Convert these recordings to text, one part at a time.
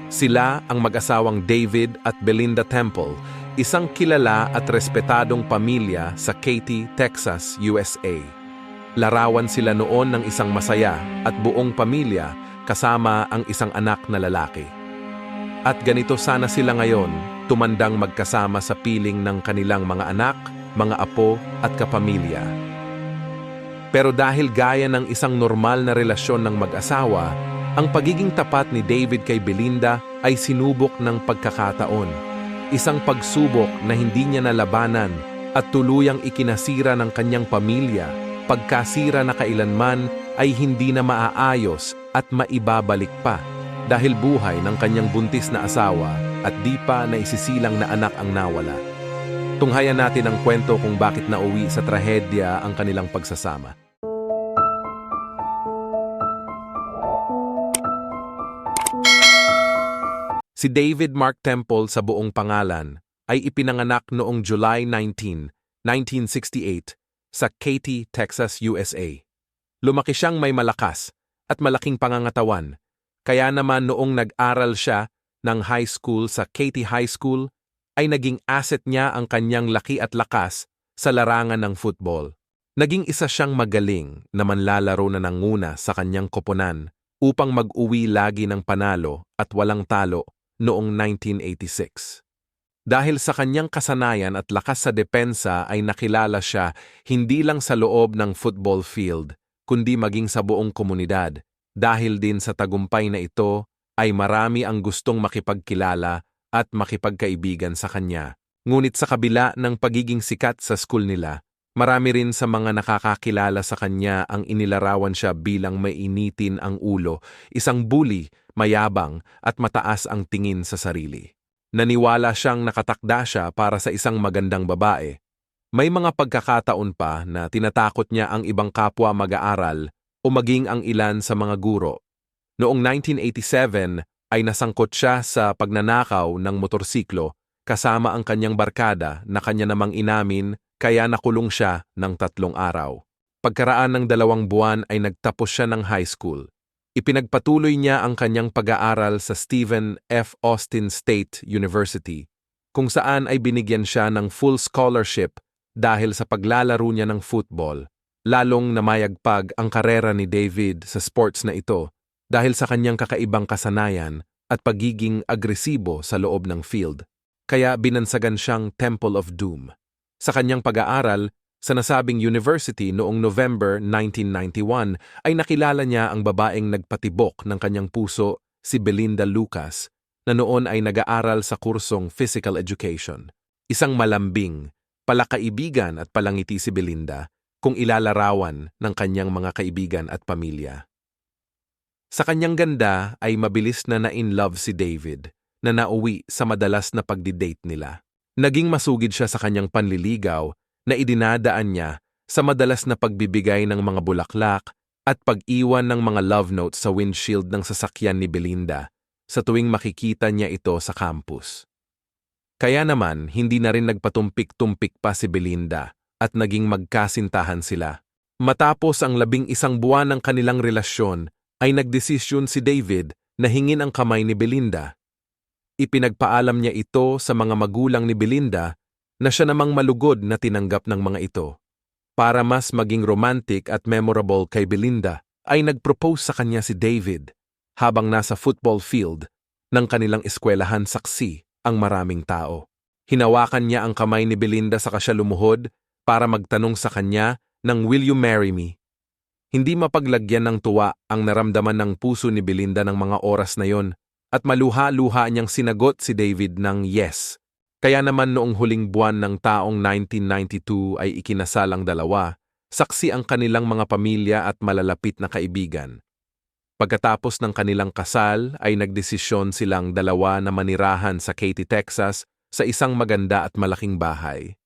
Sila ang mag-asawang David at Belinda Temple, isang kilala at respetadong pamilya sa Katy, Texas, USA. Larawan sila noon ng isang masaya at buong pamilya kasama ang isang anak na lalaki. At ganito sana sila ngayon, tumandang magkasama sa piling ng kanilang mga anak, mga apo at kapamilya. Pero dahil gaya ng isang normal na relasyon ng mag-asawa, ang pagiging tapat ni David kay Belinda ay sinubok ng pagkakataon. Isang pagsubok na hindi niya nalabanan at tuluyang ikinasira ng kanyang pamilya, pagkasira na kailanman ay hindi na maaayos at maibabalik pa dahil buhay ng kanyang buntis na asawa at di pa naisisilang na anak ang nawala. Tunghayan natin ang kwento kung bakit nauwi sa trahedya ang kanilang pagsasama. Si David Mark Temple sa buong pangalan ay ipinanganak noong July 19, 1968 sa Katy, Texas, USA. Lumaki siyang may malakas at malaking pangangatawan, kaya naman noong nag-aral siya ng high school sa Katy High School, ay naging asset niya ang kanyang laki at lakas sa larangan ng football. Naging isa siyang magaling na manlalaro na nanguna sa kanyang koponan upang mag-uwi lagi ng panalo at walang talo noong 1986. Dahil sa kanyang kasanayan at lakas sa depensa ay nakilala siya hindi lang sa loob ng football field, kundi maging sa buong komunidad. Dahil din sa tagumpay na ito, ay marami ang gustong makipagkilala at makipagkaibigan sa kanya. Ngunit sa kabila ng pagiging sikat sa school nila, marami rin sa mga nakakakilala sa kanya ang inilarawan siya bilang mainitin ang ulo, isang bully, mayabang at mataas ang tingin sa sarili. Naniwala siyang nakatakda siya para sa isang magandang babae. May mga pagkakataon pa na tinatakot niya ang ibang kapwa mag-aaral o maging ang ilan sa mga guro. Noong 1987 ay nasangkot siya sa pagnanakaw ng motorsiklo kasama ang kanyang barkada na kanya namang inamin kaya nakulong siya ng 3 araw. Pagkaraan ng 2 buwan ay nagtapos siya ng high school. Ipinagpatuloy niya ang kanyang pag-aaral sa Stephen F. Austin State University, kung saan ay binigyan siya ng full scholarship dahil sa paglalaro niya ng football. Lalong namayagpag ang karera ni David sa sports na ito dahil sa kanyang kakaibang kasanayan at pagiging agresibo sa loob ng field. Kaya binansagan siyang Temple of Doom. Sa kanyang pag-aaral, sa nasabing university noong November 1991 ay nakilala niya ang babaeng nagpatibok ng kanyang puso, si Belinda Lucas, na noon ay nag-aaral sa kursong Physical Education. Isang malambing, palakaibigan at palangiti si Belinda kung ilalarawan ng kanyang mga kaibigan at pamilya. Sa kanyang ganda ay mabilis na na-in-love si David na nauwi sa madalas na pagdi-date nila. Naging masugid siya sa kanyang panliligaw na idinadaan niya sa madalas na pagbibigay ng mga bulaklak at pag-iwan ng mga love notes sa windshield ng sasakyan ni Belinda sa tuwing makikita niya ito sa campus. Kaya naman, hindi na rin nagpatumpik-tumpik pa si Belinda at naging magkasintahan sila. Matapos ang 11 buwan ng kanilang relasyon, ay nagdesisyon si David na hingin ang kamay ni Belinda. Ipinagpaalam niya ito sa mga magulang ni Belinda na siya namang malugod na tinanggap ng mga ito. Para mas maging romantic at memorable kay Belinda, ay nag-propose sa kanya si David habang nasa football field ng kanilang eskwelahan. Saksi ang maraming tao. Hinawakan niya ang kamay ni Belinda saka siya lumuhod para magtanong sa kanya ng "Will you marry me?" Hindi mapaglagyan ng tuwa ang naramdaman ng puso ni Belinda ng mga oras na yon at maluha-luha niyang sinagot si David ng yes. Kaya naman noong huling buwan ng taong 1992 ay ikinasal ang dalawa, saksi ang kanilang mga pamilya at malalapit na kaibigan. Pagkatapos ng kanilang kasal ay nagdesisyon silang dalawa na manirahan sa Katy, Texas sa isang maganda at malaking bahay.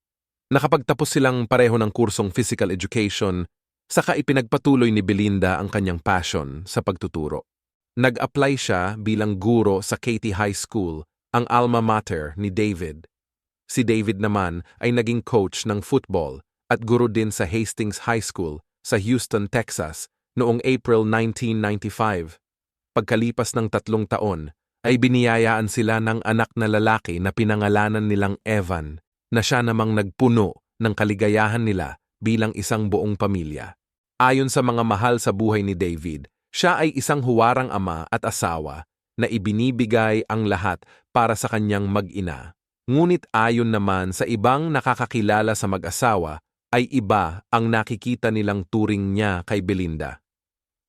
Nakapagtapos silang pareho ng kursong Physical Education, saka ipinagpatuloy ni Belinda ang kanyang passion sa pagtuturo. Nag-apply siya bilang guro sa Katy High School, ang alma mater ni David. Si David naman ay naging coach ng football at guro din sa Hastings High School sa Houston, Texas noong April 1995. Pagkalipas ng 3 taon, ay biniyayaan sila ng anak na lalaki na pinangalanan nilang Evan, na siya namang nagpuno ng kaligayahan nila bilang isang buong pamilya. Ayon sa mga mahal sa buhay ni David, siya ay isang huwarang ama at asawa na ibinibigay ang lahat para sa kanyang mag-ina. Ngunit ayon naman sa ibang nakakakilala sa mag-asawa, ay iba ang nakikita nilang turing niya kay Belinda.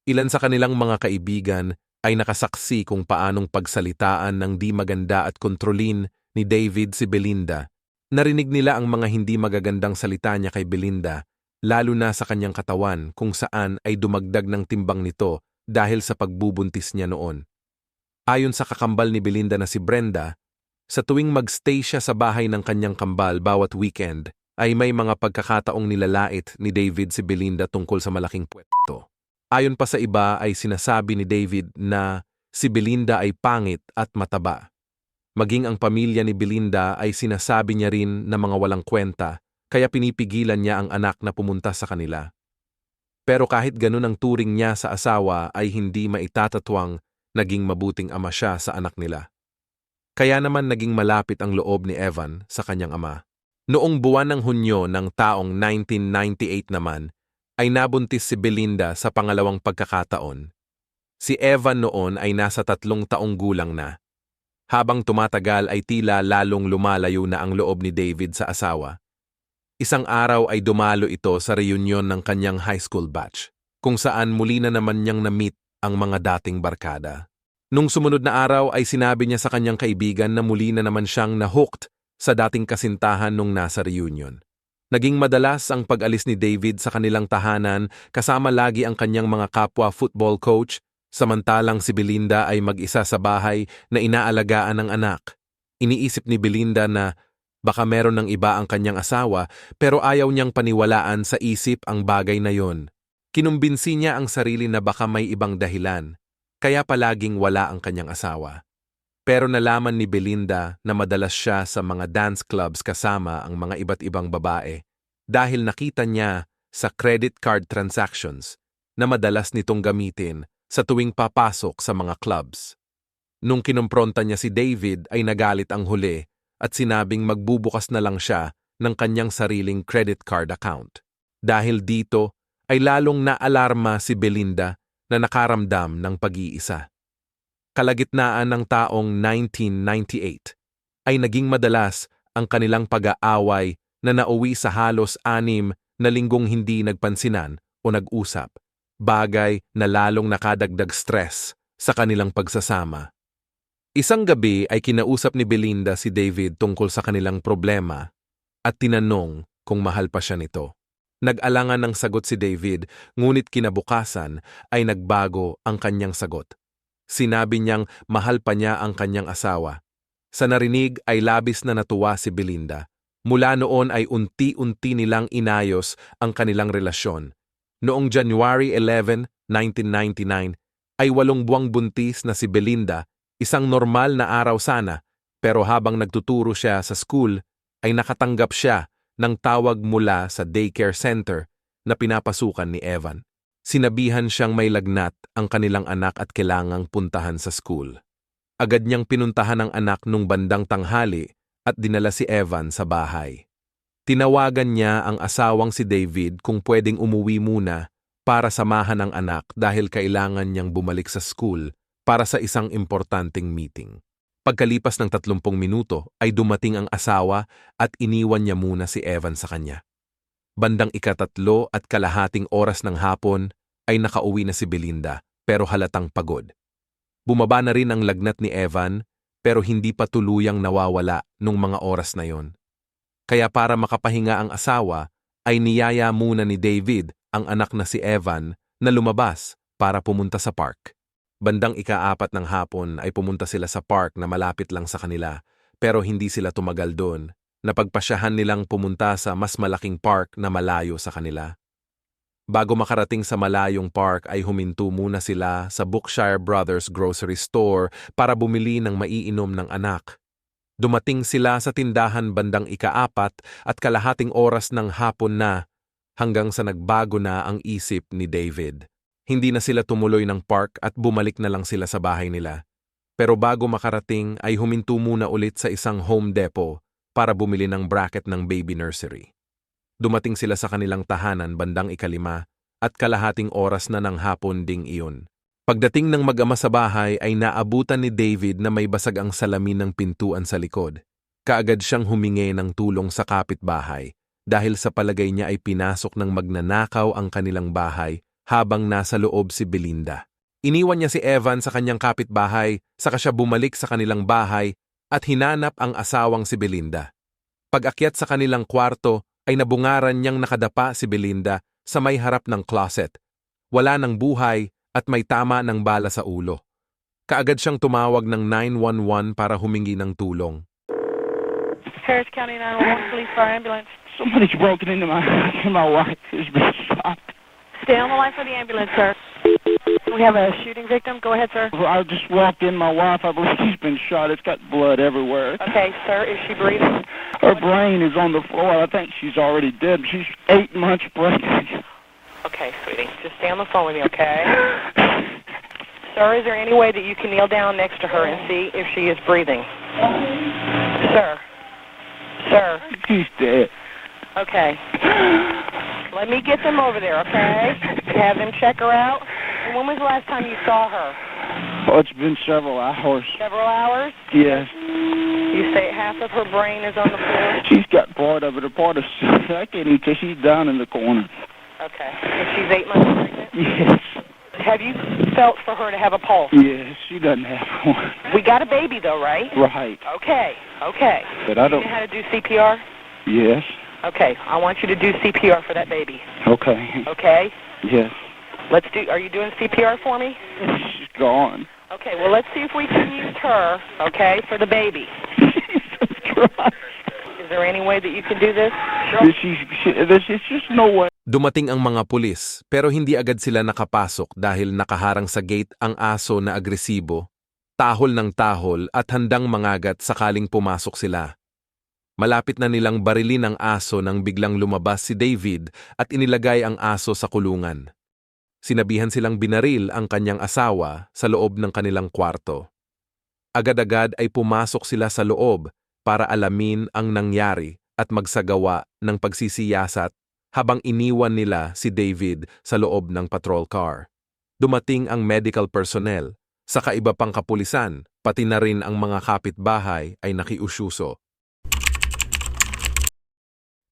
Ilan sa kanilang mga kaibigan ay nakasaksi kung paanong pagsalitaan ng di maganda at kontrolin ni David si Belinda. Narinig nila ang mga hindi magagandang salita niya kay Belinda, lalo na sa kanyang katawan kung saan ay dumagdag ng timbang nito dahil sa pagbubuntis niya noon. Ayon sa kakambal ni Belinda na si Brenda, sa tuwing magstay siya sa bahay ng kanyang kambal bawat weekend, ay may mga pagkakataong nilalait ni David si Belinda tungkol sa malaking puweto. Ayon pa sa iba ay sinasabi ni David na si Belinda ay pangit at mataba. Maging ang pamilya ni Belinda ay sinasabi niya rin na mga walang kwenta, kaya pinipigilan niya ang anak na pumunta sa kanila. Pero kahit ganun ang turing niya sa asawa ay hindi maitatatwang naging mabuting ama siya sa anak nila. Kaya naman naging malapit ang loob ni Evan sa kanyang ama. Noong buwan ng Hunyo ng taong 1998 naman, ay nabuntis si Belinda sa pangalawang pagkakataon. Si Evan noon ay nasa 3 taong gulang na. Habang tumatagal ay tila lalong lumalayo na ang loob ni David sa asawa. Isang araw ay dumalo ito sa reunion ng kanyang high school batch, kung saan muli na naman niyang na-meet ang mga dating barkada. Nung sumunod na araw ay sinabi niya sa kanyang kaibigan na muli na naman siyang na-hooked sa dating kasintahan nung nasa reunion. Naging madalas ang pag-alis ni David sa kanilang tahanan kasama lagi ang kanyang mga kapwa football coach, samantalang si Belinda ay mag-isa sa bahay na inaalagaan ng anak. Iniisip ni Belinda na baka meron ng iba ang kanyang asawa pero ayaw niyang paniwalaan sa isip ang bagay na yon. Kinumbinsi niya ang sarili na baka may ibang dahilan, kaya palaging wala ang kanyang asawa. Pero nalaman ni Belinda na madalas siya sa mga dance clubs kasama ang mga iba't ibang babae dahil nakita niya sa credit card transactions na madalas nitong gamitin sa tuwing papasok sa mga clubs. Nung kinumpronta niya si David ay nagalit ang huli at sinabing magbubukas na lang siya ng kanyang sariling credit card account. Dahil dito ay lalong naalarma si Belinda na nakaramdam ng pag-iisa. Kalagitnaan ng taong 1998 ay naging madalas ang kanilang pag-aaway na nauwi sa halos 6 na linggong hindi nagpansinan o nag-usap, bagay na lalong nakadagdag stress sa kanilang pagsasama. Isang gabi ay kinausap ni Belinda si David tungkol sa kanilang problema at tinanong kung mahal pa siya nito. Nag-alangan ng sagot si David, ngunit kinabukasan ay nagbago ang kanyang sagot. Sinabi niyang mahal pa niya ang kanyang asawa. Sa narinig ay labis na natuwa si Belinda. Mula noon ay unti-unti nilang inayos ang kanilang relasyon. Noong January 11, 1999, ay 8 buwang buntis na si Belinda, isang normal na araw sana, pero habang nagtuturo siya sa school, ay nakatanggap siya ng tawag mula sa daycare center na pinapasukan ni Evan. Sinabihan siyang may lagnat ang kanilang anak at kailangang puntahan sa school. Agad niyang pinuntahan ang anak nung bandang tanghali at dinala si Evan sa bahay. Tinawagan niya ang asawang si David kung pwedeng umuwi muna para samahan ang anak dahil kailangan niyang bumalik sa school para sa isang importanteng meeting. Pagkalipas ng 30 minuto ay dumating ang asawa at iniwan niya muna si Evan sa kanya. Bandang 3:30 oras ng hapon ay nakauwi na si Belinda pero halatang pagod. Bumaba na rin ang lagnat ni Evan pero hindi pa tuluyang nawawala nung mga oras na yon. Kaya para makapahinga ang asawa ay niyaya muna ni David ang anak na si Evan na lumabas para pumunta sa park. Bandang 4 ng hapon ay pumunta sila sa park na malapit lang sa kanila pero hindi sila tumagal doon. Napagpasyahan nilang pumunta sa mas malaking park na malayo sa kanila. Bago makarating sa malayong park ay huminto muna sila sa Bookshire Brothers Grocery Store para bumili ng maiinom ng anak. Dumating sila sa tindahan bandang 4 at kalahating oras ng hapon na hanggang sa nagbago na ang isip ni David. Hindi na sila tumuloy ng park at bumalik na lang sila sa bahay nila. Pero bago makarating ay huminto muna ulit sa isang Home Depot para bumili ng bracket ng baby nursery. Dumating sila sa kanilang tahanan bandang 5:05 at kalahating oras na ng hapon ding iyon. Pagdating ng mag-ama sa bahay ay naabutan ni David na may basag ang salamin ng pintuan sa likod. Kaagad siyang humingi ng tulong sa kapitbahay dahil sa palagay niya ay pinasok ng magnanakaw ang kanilang bahay habang nasa loob si Belinda. Iniwan niya si Evan sa kanyang kapitbahay, saka siya bumalik sa kanilang bahay at hinanap ang asawang si Belinda. Pag-akyat sa kanilang kwarto ay nabungaran niyang nakadapa si Belinda sa may harap ng closet. Wala ng buhay at may tama ng bala sa ulo. Kaagad siyang tumawag ng 911 para humingi ng tulong. Harris County 911 Police Fire Ambulance. Somebody's broken into my house and my wife has been shot. Stay on the line for the ambulance, sir. We have a shooting victim. Go ahead, sir. I just walked in, my wife, I believe she's been shot. It's got blood everywhere. Okay, sir. Is she breathing? Her brain is on the floor. I think she's already dead. She's 8 months pregnant. Okay, sweetie. Just stay on the phone with me, okay? Sir, is there any way that you can kneel down next to her and see if she is breathing? Sir. Sir. She's dead. Okay. Let me get them over there, okay? And have them check her out. And when was the last time you saw her? Oh, it's been several hours. Several hours? Yes. You say half of her brain is on the floor? She's got part of it, a part of I can't even tell. She's down in the corner. Okay. And she's 8 months pregnant? Yes. Have you felt for her to have a pulse? Yes, she doesn't have one. We got a baby, though, right? Right. Okay. Okay. But I Do don't... you know how to do CPR? Yes. Okay. I want you to do CPR for that baby. Okay. Okay? Yes. Let's do... Are you doing CPR for me? She's gone. Okay. Well, let's see if we can use her, okay, for the baby. Jesus Christ. Is there any way that you can do this? There's just no way. Dumating ang mga pulis pero hindi agad sila nakapasok dahil nakaharang sa gate ang aso na agresibo, tahol ng tahol at handang mangagat sakaling pumasok sila. Malapit na nilang barilin ang aso nang biglang lumabas si David at inilagay ang aso sa kulungan. Sinabihan silang binaril ang kanyang asawa sa loob ng kanilang kwarto. Agad-agad ay pumasok sila sa loob para alamin ang nangyari at magsagawa ng pagsisiyasat habang iniwan nila si David sa loob ng patrol car. Dumating ang medical personnel, saka iba pang kapulisan, pati na rin ang mga kapitbahay ay nakiusyuso.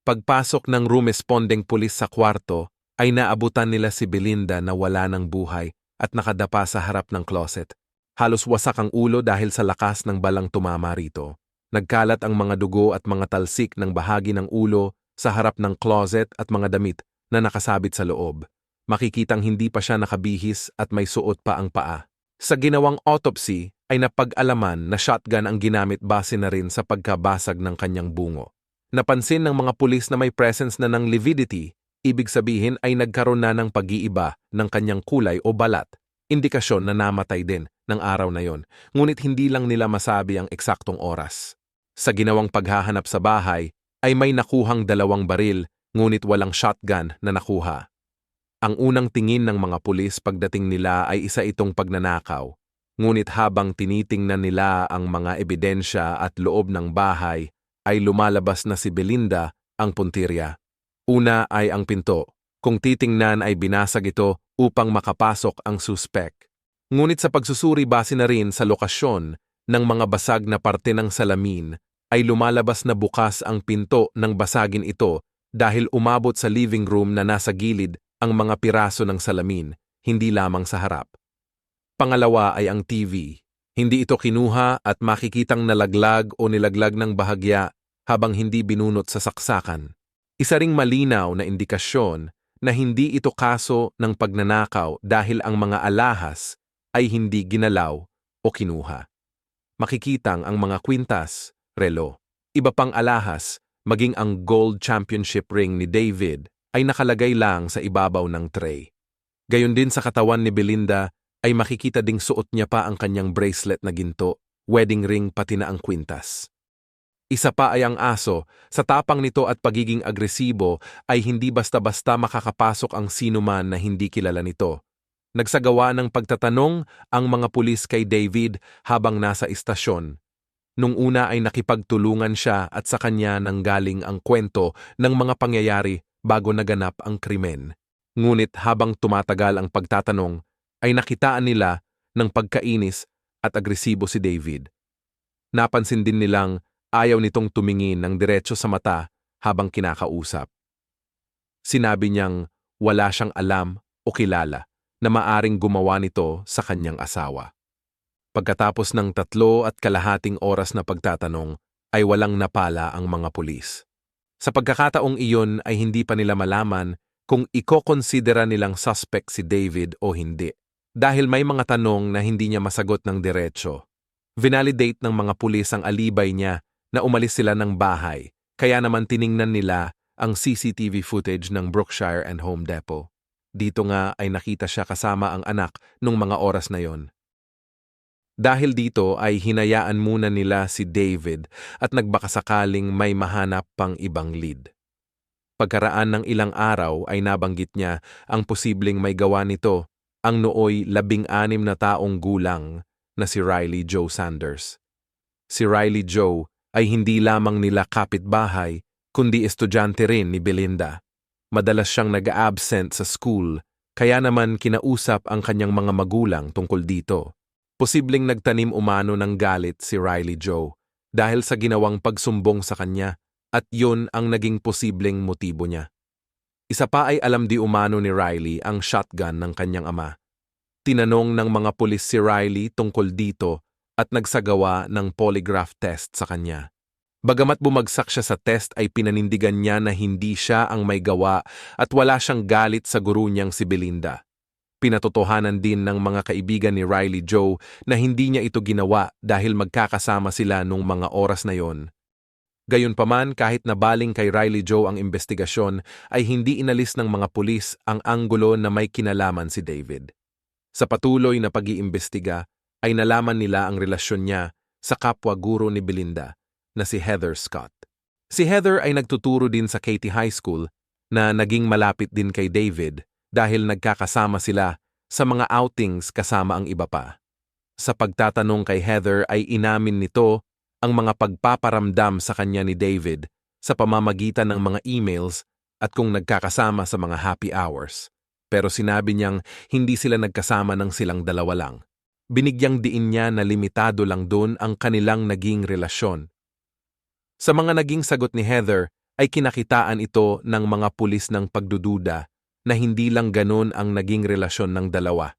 Pagpasok ng room responding pulis sa kwarto, ay naabutan nila si Belinda na wala ng buhay at nakadapa sa harap ng closet. Halos wasak ang ulo dahil sa lakas ng balang tumama rito. Nagkalat ang mga dugo at mga talsik ng bahagi ng ulo sa harap ng closet at mga damit na nakasabit sa loob. Makikitang hindi pa siya nakabihis at may suot pa ang paa. Sa ginawang autopsy ay napag-alaman na shotgun ang ginamit base na rin sa pagkabasag ng kanyang bungo. Napansin ng mga pulis na may presence na ng lividity, ibig sabihin ay nagkaroon na ng pag-iiba ng kanyang kulay o balat, indikasyon na namatay din ng araw na yon, ngunit hindi lang nila masabi ang eksaktong oras. Sa ginawang paghahanap sa bahay, ay may nakuhang 2 baril, ngunit walang shotgun na nakuha. Ang unang tingin ng mga pulis pagdating nila ay isa itong pagnanakaw, ngunit habang tinitingnan nila ang mga ebidensya at loob ng bahay, ay lumalabas na si Belinda ang puntirya. Una ay ang pinto. Kung titingnan ay binasag ito upang makapasok ang suspek. Ngunit sa pagsusuri base na rin sa lokasyon ng mga basag na parte ng salamin, ay lumalabas na bukas ang pinto ng basagin ito dahil umabot sa living room na nasa gilid ang mga piraso ng salamin, hindi lamang sa harap. Pangalawa ay ang TV. Hindi ito kinuha at makikitang nalaglag o nilaglag ng bahagya habang hindi binunot sa saksakan. Isa ring malinaw na indikasyon na hindi ito kaso ng pagnanakaw dahil ang mga alahas ay hindi ginalaw o kinuha. Makikitang ang mga kwintas, relo, iba pang alahas, maging ang gold championship ring ni David ay nakalagay lang sa ibabaw ng tray. Gayon din sa katawan ni Belinda ay makikita ding suot niya pa ang kanyang bracelet na ginto, wedding ring pati na ang kwintas. Isa pa ay ang aso, sa tapang nito at pagiging agresibo ay hindi basta-basta makakapasok ang sinuman na hindi kilala nito. Nagsagawa ng pagtatanong ang mga pulis kay David habang nasa istasyon. Nung una ay nakipagtulungan siya at sa kanya nanggaling ang kwento ng mga pangyayari bago naganap ang krimen. Ngunit habang tumatagal ang pagtatanong, ay nakitaan nila ng pagkainis at agresibo si David. Napansin din nilang ayaw nitong tumingin ng diretso sa mata habang kinakausap. Sinabi niyang wala siyang alam o kilala na maaring gumawa nito sa kanyang asawa. Pagkatapos ng 3.5 oras na pagtatanong, ay walang napala ang mga pulis. Sa pagkakataong iyon ay hindi pa nila malaman kung ikokonsidera nilang suspect si David o hindi. Dahil may mga tanong na hindi niya masagot ng diretsyo. Vinalidate ng mga pulis ang alibay niya na umalis sila ng bahay, kaya naman tiningnan nila ang CCTV footage ng Brookshire and Home Depot. Dito nga ay nakita siya kasama ang anak nung mga oras na yon. Dahil dito ay hinayaan muna nila si David at nagbakasakaling may mahanap pang ibang lead. Pagkaraan ng ilang araw ay nabanggit niya ang posibleng may gawa nito ang nooy 16 na taong gulang na si Riley Joe Sanders. Si Riley Joe ay hindi lamang nila kapitbahay kundi estudyante rin ni Belinda. Madalas siyang nag-absent sa school kaya naman kinausap ang kanyang mga magulang tungkol dito. Posibleng nagtanim umano ng galit si Riley Joe dahil sa ginawang pagsumbong sa kanya at yun ang naging posibleng motibo niya. Isa pa ay alam di umano ni Riley ang shotgun ng kanyang ama. Tinanong ng mga pulis si Riley tungkol dito at nagsagawa ng polygraph test sa kanya. Bagamat bumagsak siya sa test ay pinanindigan niya na hindi siya ang may gawa at wala siyang galit sa guro niyang si Belinda. Pinatotohanan din ng mga kaibigan ni Riley Joe na hindi niya ito ginawa dahil magkakasama sila nung mga oras na yon. Gayunpaman, kahit na baling kay Riley Joe ang investigasyon, ay hindi inalis ng mga pulis ang anggulo na may kinalaman si David. Sa patuloy na pag-iimbestiga, ay nalaman nila ang relasyon niya sa kapwa-guro ni Belinda na si Heather Scott. Si Heather ay nagtuturo din sa Katy High School na naging malapit din kay David dahil nagkakasama sila sa mga outings kasama ang iba pa. Sa pagtatanong kay Heather ay inamin nito ang mga pagpaparamdam sa kanya ni David sa pamamagitan ng mga emails at kung nagkakasama sa mga happy hours. Pero sinabi niyang hindi sila nagkasama ng silang dalawa lang. Binigyang diin niya na limitado lang doon ang kanilang naging relasyon. Sa mga naging sagot ni Heather ay kinakitaan ito ng mga pulis ng pagdududa na hindi lang ganun ang naging relasyon ng dalawa.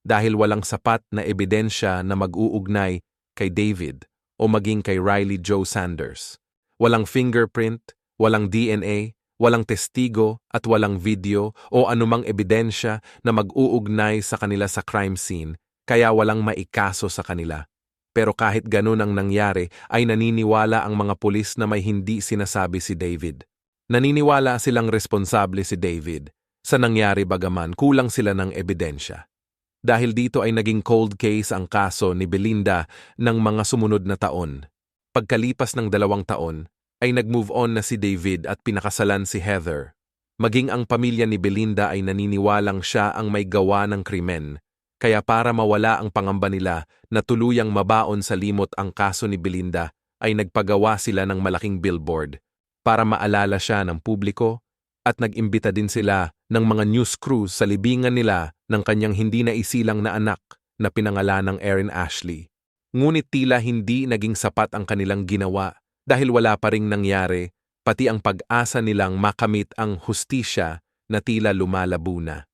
Dahil walang sapat na ebidensya na mag-uugnay kay David o maging kay Riley Joe Sanders. Walang fingerprint, walang DNA, walang testigo at walang video o anumang ebidensya na mag-uugnay sa kanila sa crime scene, kaya walang maikaso sa kanila. Pero kahit ganun ang nangyari ay naniniwala ang mga pulis na may hindi sinasabi si David. Naniniwala silang responsable si David sa nangyari bagaman kulang sila ng ebidensya. Dahil dito ay naging cold case ang kaso ni Belinda ng mga sumunod na taon. Pagkalipas ng 2 taon, ay nag-move on na si David at pinakasalan si Heather. Maging ang pamilya ni Belinda ay naniniwalang siya ang may gawa ng krimen, kaya para mawala ang pangamba nila na tuluyang mabaon sa limot ang kaso ni Belinda, ay nagpagawa sila ng malaking billboard para maalala siya ng publiko at nag-imbita din sila ng mga news crews sa libingan nila ng kanyang hindi naisilang na anak na pinangalan ng Erin Ashley. Ngunit tila hindi naging sapat ang kanilang ginawa dahil wala pa ring nangyari, pati ang pag-asa nilang makamit ang hustisya na tila lumalabo na.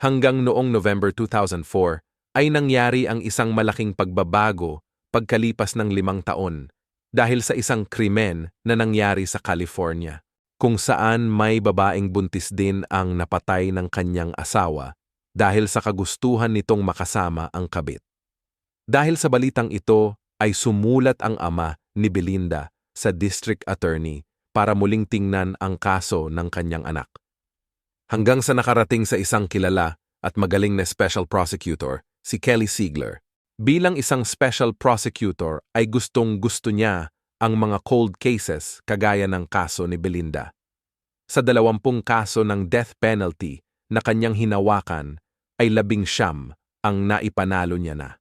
Hanggang noong November 2004 ay nangyari ang isang malaking pagbabago pagkalipas ng 5 taon dahil sa isang krimen na nangyari sa California, kung saan may babaeng buntis din ang napatay ng kanyang asawa dahil sa kagustuhan nitong makasama ang kabit. Dahil sa balitang ito ay sumulat ang ama ni Belinda sa district attorney para muling tingnan ang kaso ng kanyang anak. Hanggang sa nakarating sa isang kilala at magaling na special prosecutor, si Kelly Siegler. Bilang isang special prosecutor ay gustong-gusto niya ang mga cold cases kagaya ng kaso ni Belinda. Sa 20 kaso ng death penalty na kanyang hinawakan, ay 19 ang naipanalo niya na.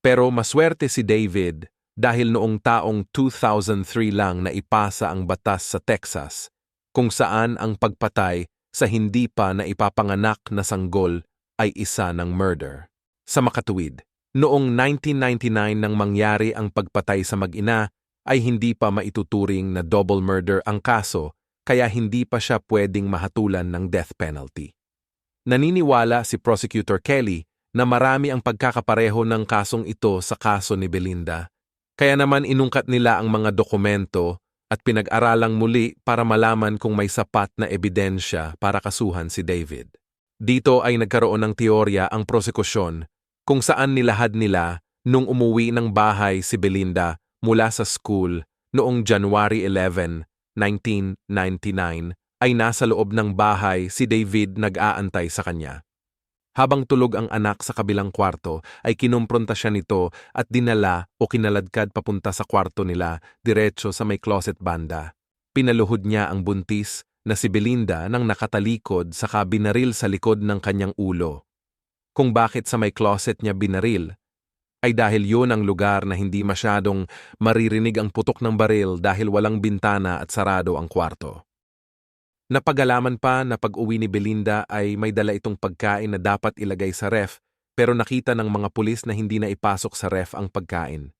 Pero maswerte si David dahil noong taong 2003 lang naipasa ang batas sa Texas kung saan ang pagpatay sa hindi pa naipapanganak na sanggol ay isa ng murder. Sa makatuwid, noong 1999 nang mangyari ang pagpatay sa mag-ina ay hindi pa maituturing na double murder ang kaso kaya hindi pa siya pwedeng mahatulan ng death penalty. Naniniwala si Prosecutor Kelly na marami ang pagkakapareho ng kasong ito sa kaso ni Belinda. Kaya naman inungkat nila ang mga dokumento at pinag-aralang muli para malaman kung may sapat na ebidensya para kasuhan si David. Dito ay nagkaroon ng teorya ang prosekusyon kung saan nilahad nila nung umuwi ng bahay si Belinda mula sa school noong January 11, 1999 ay nasa loob ng bahay si David nag-aantay sa kanya. Habang tulog ang anak sa kabilang kwarto ay kinumpronta siya nito at dinala o kinaladkad papunta sa kwarto nila diretso sa may closet banda. Pinaluhod niya ang buntis na si Belinda nang nakatalikod saka binaril sa likod ng kanyang ulo. Kung bakit sa may closet niya binaril, ay dahil yun ang lugar na hindi masyadong maririnig ang putok ng baril dahil walang bintana at sarado ang kwarto. Napagalaman pa na pag-uwi ni Belinda ay may dala itong pagkain na dapat ilagay sa ref pero nakita ng mga pulis na hindi na ipasok sa ref ang pagkain.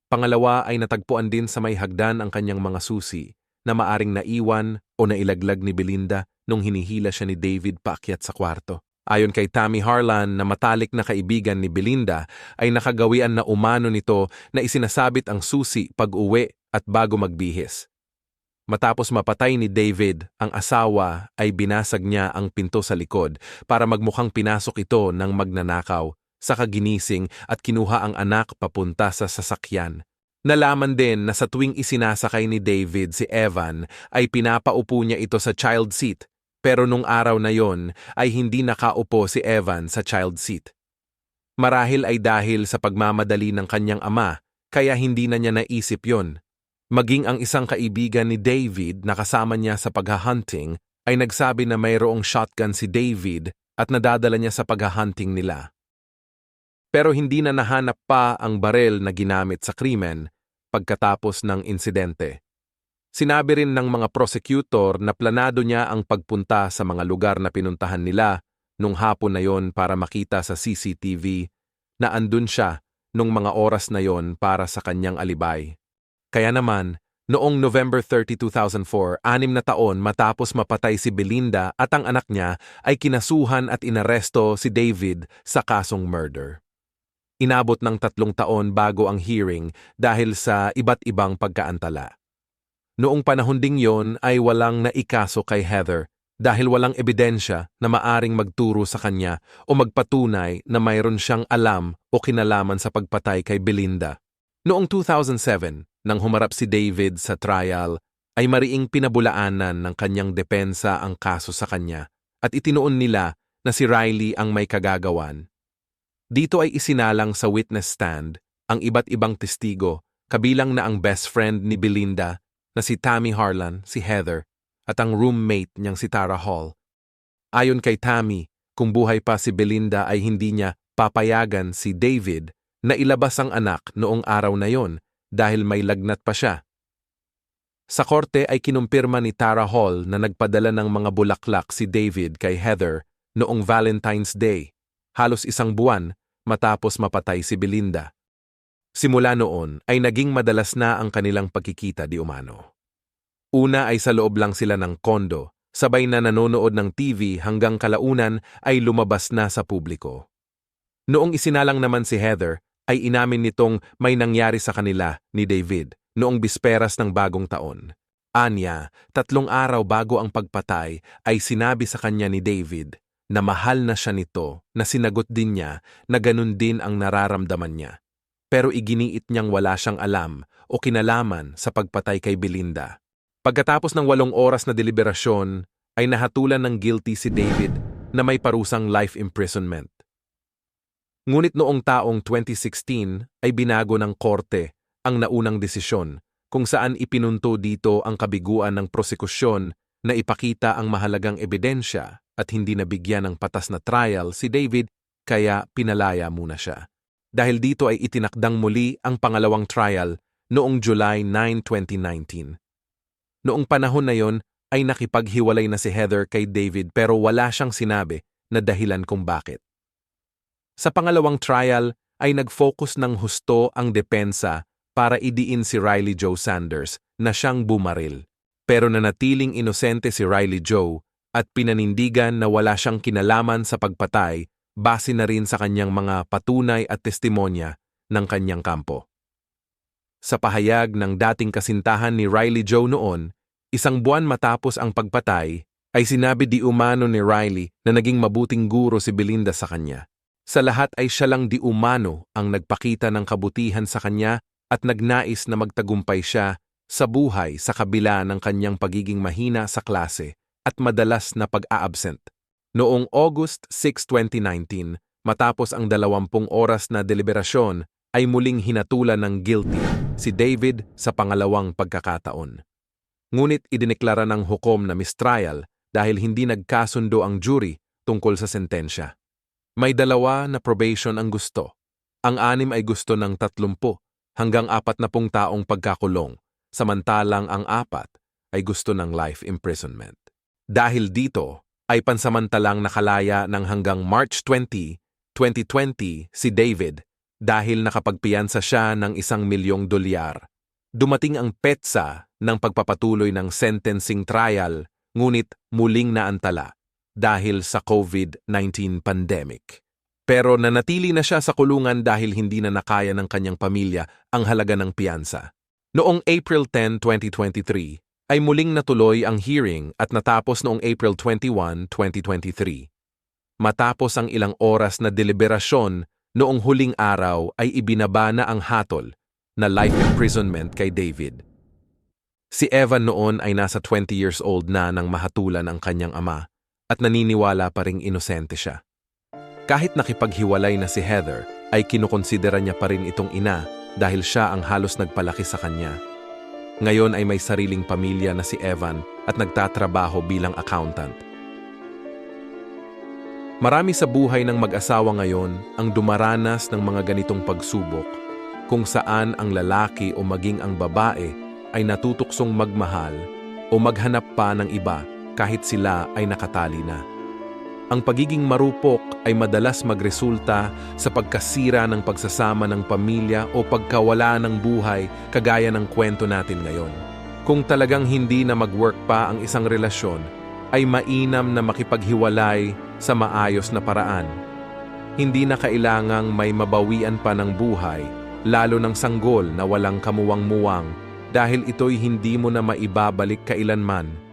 Pangalawa ay natagpuan din sa may hagdan ang kanyang mga susi na maaring naiwan o nailaglag ni Belinda nung hinihila siya ni David paakyat sa kwarto. Ayon kay Tammy Harlan na matalik na kaibigan ni Belinda ay nakagawian na umano nito na isinasabit ang susi pag-uwi at bago magbihis. Matapos mapatay ni David, ang asawa ay binasag niya ang pinto sa likod para magmukhang pinasok ito ng magnanakaw, saka ginising at kinuha ang anak papunta sa sasakyan. Nalaman din na sa tuwing isinasakay ni David si Evan ay pinapaupo niya ito sa child seat, pero nung araw na yon ay hindi nakaupo si Evan sa child seat. Marahil ay dahil sa pagmamadali ng kanyang ama, kaya hindi na niya naisip yon. Maging ang isang kaibigan ni David na kasama niya sa paghahunting ay nagsabi na mayroong shotgun si David at nadadala niya sa paghahunting nila. Pero hindi na nahanap pa ang barel na ginamit sa krimen pagkatapos ng insidente. Sinabi rin ng mga prosecutor na planado niya ang pagpunta sa mga lugar na pinuntahan nila nung hapon na yon para makita sa CCTV na andun siya nung mga oras na yon para sa kanyang alibay. Kaya naman, noong November 30, 2004, 6 na taon matapos mapatay si Belinda at ang anak niya ay kinasuhan at inaresto si David sa kasong murder. Inabot ng 3 taon bago ang hearing dahil sa iba't ibang pagkaantala. Noong panahon ding yon ay walang naikaso kay Heather dahil walang ebidensya na maaring magturo sa kanya o magpatunay na mayroon siyang alam o kinalaman sa pagpatay kay Belinda. Noong 2007, nang humarap si David sa trial, ay mariing pinabulaanan ng kanyang depensa ang kaso sa kanya at itinuon nila na si Riley ang may kagagawan. Dito ay isinalang sa witness stand ang iba't ibang testigo, kabilang na ang best friend ni Belinda na si Tammy Harlan, si Heather, at ang roommate niyang si Tara Hall. Ayon kay Tammy, kung buhay pa si Belinda ay hindi niya papayagan si David na ilabas ang anak noong araw na yon dahil may lagnat pa siya. Sa korte ay kinumpirma ni Tara Hall na nagpadala ng mga bulaklak si David kay Heather noong Valentine's Day, halos 1 buwan matapos mapatay si Belinda. Simula noon ay naging madalas na ang kanilang pagkikita di umano. Una ay sa loob lang sila ng kondo, sabay na nanonood ng TV hanggang kalaunan ay lumabas na sa publiko. Noong isinalang naman si Heather, ay inamin nitong may nangyari sa kanila ni David noong bisperas ng bagong taon. Anya, 3 araw bago ang pagpatay ay sinabi sa kanya ni David na mahal na siya nito na sinagot din niya na ganun din ang nararamdaman niya. Pero iginiit niyang wala siyang alam o kinalaman sa pagpatay kay Belinda. Pagkatapos ng 8 oras na deliberasyon ay nahatulan ng guilty si David na may parusang life imprisonment. Ngunit noong taong 2016 ay binago ng korte ang naunang desisyon kung saan ipinunto dito ang kabiguan ng prosekusyon na ipakita ang mahalagang ebidensya at hindi nabigyan ng patas na trial si David kaya pinalaya muna siya. Dahil dito ay itinakdang muli ang pangalawang trial noong July 9, 2019. Noong panahon na yon ay nakipaghiwalay na si Heather kay David pero wala siyang sinabi na dahilan kung bakit. Sa pangalawang trial ay nag-focus ng husto ang depensa para idiin si Riley Joe Sanders na siyang bumaril. Pero nanatiling inosente si Riley Joe at pinanindigan na wala siyang kinalaman sa pagpatay base na rin sa kanyang mga patunay at testimonya ng kanyang kampo. Sa pahayag ng dating kasintahan ni Riley Joe noon, isang buwan matapos ang pagpatay, ay sinabi di umano ni Riley na naging mabuting guro si Belinda sa kanya. Sa lahat ay siya lang di umano ang nagpakita ng kabutihan sa kanya at nagnais na magtagumpay siya sa buhay sa kabila ng kanyang pagiging mahina sa klase at madalas na pag-a-absent. Noong August 6, 2019, matapos ang 20 oras na deliberasyon, ay muling hinatulan ng guilty si David sa pangalawang pagkakataon. Ngunit idineklara ng hukom na mistrial dahil hindi nagkasundo ang jury tungkol sa sentensya. May 2 na probation ang gusto. Ang 6 ay gusto ng 30 hanggang 40 taong pagkakulong, samantalang ang 4 ay gusto ng life imprisonment. Dahil dito, ay pansamantalang nakalaya ng hanggang March 20, 2020 si David dahil nakapagpiyansa siya ng $1 milyong. Dumating ang petsa ng pagpapatuloy ng sentencing trial, ngunit muling naantala dahil sa COVID-19 pandemic. Pero nanatili na siya sa kulungan dahil hindi na nakaya ng kanyang pamilya ang halaga ng piyansa. Noong April 10, 2023, ay muling natuloy ang hearing at natapos noong April 21, 2023. Matapos ang ilang oras na deliberasyon, noong huling araw ay ibinaba na ang hatol na life imprisonment kay David. Si Evan noon ay nasa 20 years old na nang mahatulan ang kanyang ama at naniniwala pa ring inosente siya. Kahit nakipaghiwalay na si Heather, ay kinukonsidera niya pa rin itong ina dahil siya ang halos nagpalaki sa kanya. Ngayon ay may sariling pamilya na si Evan at nagtatrabaho bilang accountant. Marami sa buhay ng mag-asawa ngayon ang dumaranas ng mga ganitong pagsubok kung saan ang lalaki o maging ang babae ay natutuksong magmahal o maghanap pa ng iba kahit sila ay nakatali na. Ang pagiging marupok ay madalas magresulta sa pagkasira ng pagsasama ng pamilya o pagkawala ng buhay kagaya ng kwento natin ngayon. Kung talagang hindi na mag-work pa ang isang relasyon, ay mainam na makipaghiwalay sa maayos na paraan. Hindi na kailangang may mabawian pa ng buhay, lalo ng sanggol na walang kamuwang-muwang dahil ito'y hindi mo na maibabalik kailanman.